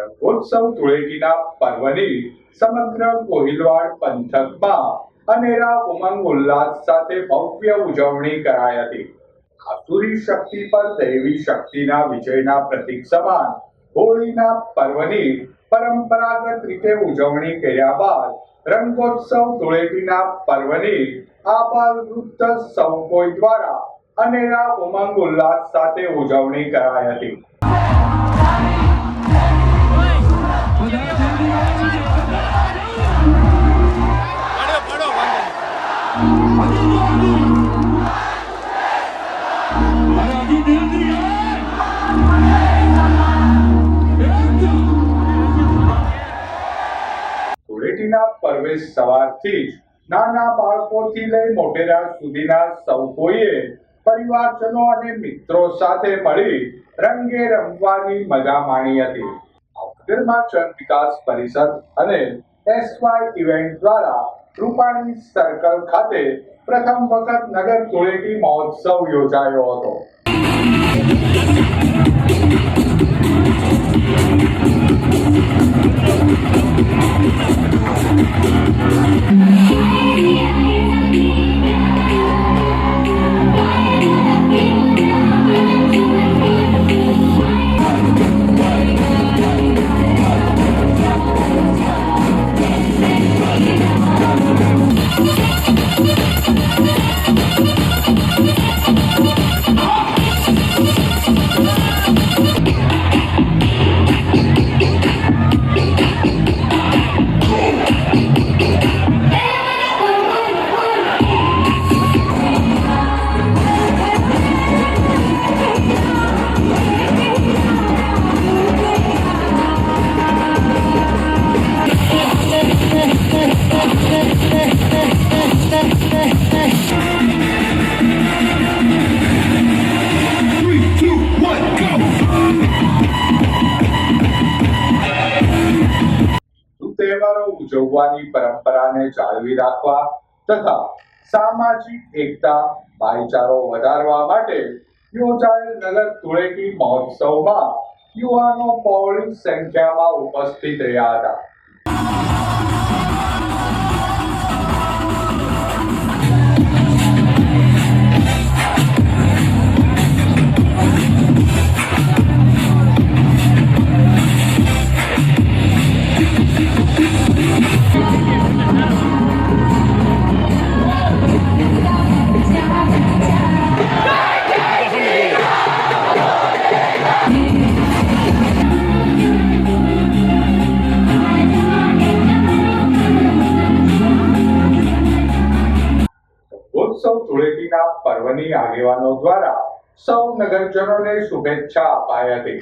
રંગોત્સવ ધૂળેટીના પર્વની સમગ્ર કોહિલવાડ પંથકમાં અનેરા ઉમંગ ઉલ્લાસ સાથે ભવ્ય ઉજવણી કરાઈ હતી। આસુરી શક્તિ પર દૈવી શક્તિના વિજયના પ્રતીક સમાન હોળીના પર્વની પરંપરાગત રીતે ઉજવણી કર્યા બાદ રંગોત્સવ ધૂળેટીના પર્વની આબાલવૃદ્ધ સૌ કોઈ દ્વારા અનેરા ઉમંગ ઉલ્લાસ સાથે ઉજવણી કરાઈ હતી। ધૂળેટીના પર્વે સવારથી જ નાના બાળકોથી લઈ મોટેરા સુધીના સૌ કોઈએ પરિવારજનો અને મિત્રો સાથે મળી રંગે રમવાની મજા માણી હતી। ભાવનગરમાં જન વિકાસ પરિષદ અને એસવાય ઇવેન્ટ દ્વારા રૂપાણી સર્કલ ખાતે પ્રથમ વખત નગર ધૂળેટી મહોત્સવ યોજાયો હતો। તહેવારો ઉજવવાની પરંપરાને જાળવી રાખવા તથા સામાજિક એકતા ભાઈચારો વધારવા માટે યોજાયેલ નગર ધૂળેટી મહોત્સવમાં યુવાનો બહોળી સંખ્યામાં ઉપસ્થિત રહ્યા હતા। ઉત્સવ ધૂળેટીના પર્વની આગેવાનો દ્વારા સૌ નગરજનોને શુભેચ્છા અપાઈ હતી।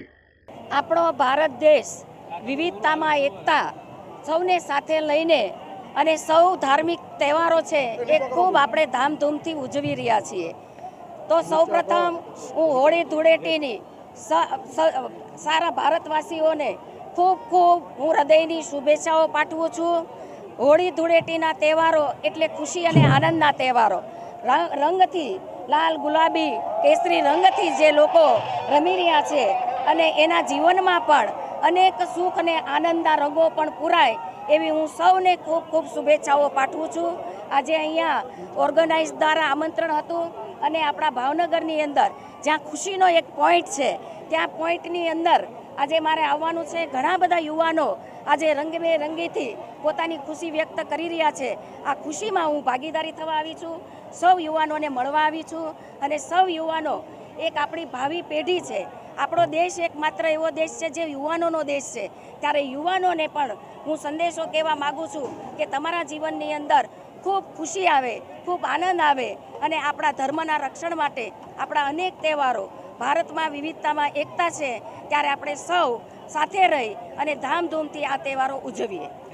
આપણો ભારત દેશ વિવિધતામાં એકતા સૌને સાથે લઈને અને સૌ ધાર્મિક તહેવારો છે એ ખૂબ આપણે ધામધૂમથી ઉજવી રહ્યા છીએ। તો સૌપ્રથમ હું હોળી ધૂળેટીની સારા ભારતવાસીઓને ખૂબ ખૂબ હું હૃદયની શુભેચ્છાઓ પાઠવું છું। હોળી ધૂળેટીના તહેવારો એટલે ખુશી અને આનંદના તહેવારો। રંગથી લાલ ગુલાબી કેસરી રંગથી જે લોકો રમી રહ્યા છે અને એના જીવનમાં પણ અનેક સુખ અને આનંદના રંગો પણ પૂરાય એવી હું સૌને ખૂબ ખૂબ શુભેચ્છાઓ પાઠવું છું। આજે અહીંયા ઓર્ગેનાઇઝ દ્વારા આમંત્રણ હતું અને આપણા ભાવનગરની અંદર જ્યાં ખુશીનો એક પોઈન્ટ છે ત્યાં પોઈન્ટની અંદર આજે મારે આવવાનું છે। ઘણા બધા યુવાનો આજે રંગબેરંગીથી પોતાની ખુશી વ્યક્ત કરી રહ્યા છે। આ ખુશીમાં હું ભાગીદારી થવા આવી છું। સૌ યુવાનોને મળવા આવી છું અને સૌ યુવાનો એક આપણી ભાવિ પેઢી છે। આપણો દેશ એકમાત્ર એવો દેશ છે જે યુવાનોનો દેશ છે। ત્યારે યુવાનોને પણ હું સંદેશો કહેવા માગું છું કે તમારા જીવનની અંદર ખૂબ ખુશી આવે, ખૂબ આનંદ આવે અને આપણા ધર્મના રક્ષણ માટે આપણા અનેક તહેવારો ભારતમાં વિવિધતામાં એકતા છે ત્યારે આપણે સૌ સાથે રહી અને ધામધૂમથી આ તહેવારો ઉજવીએ।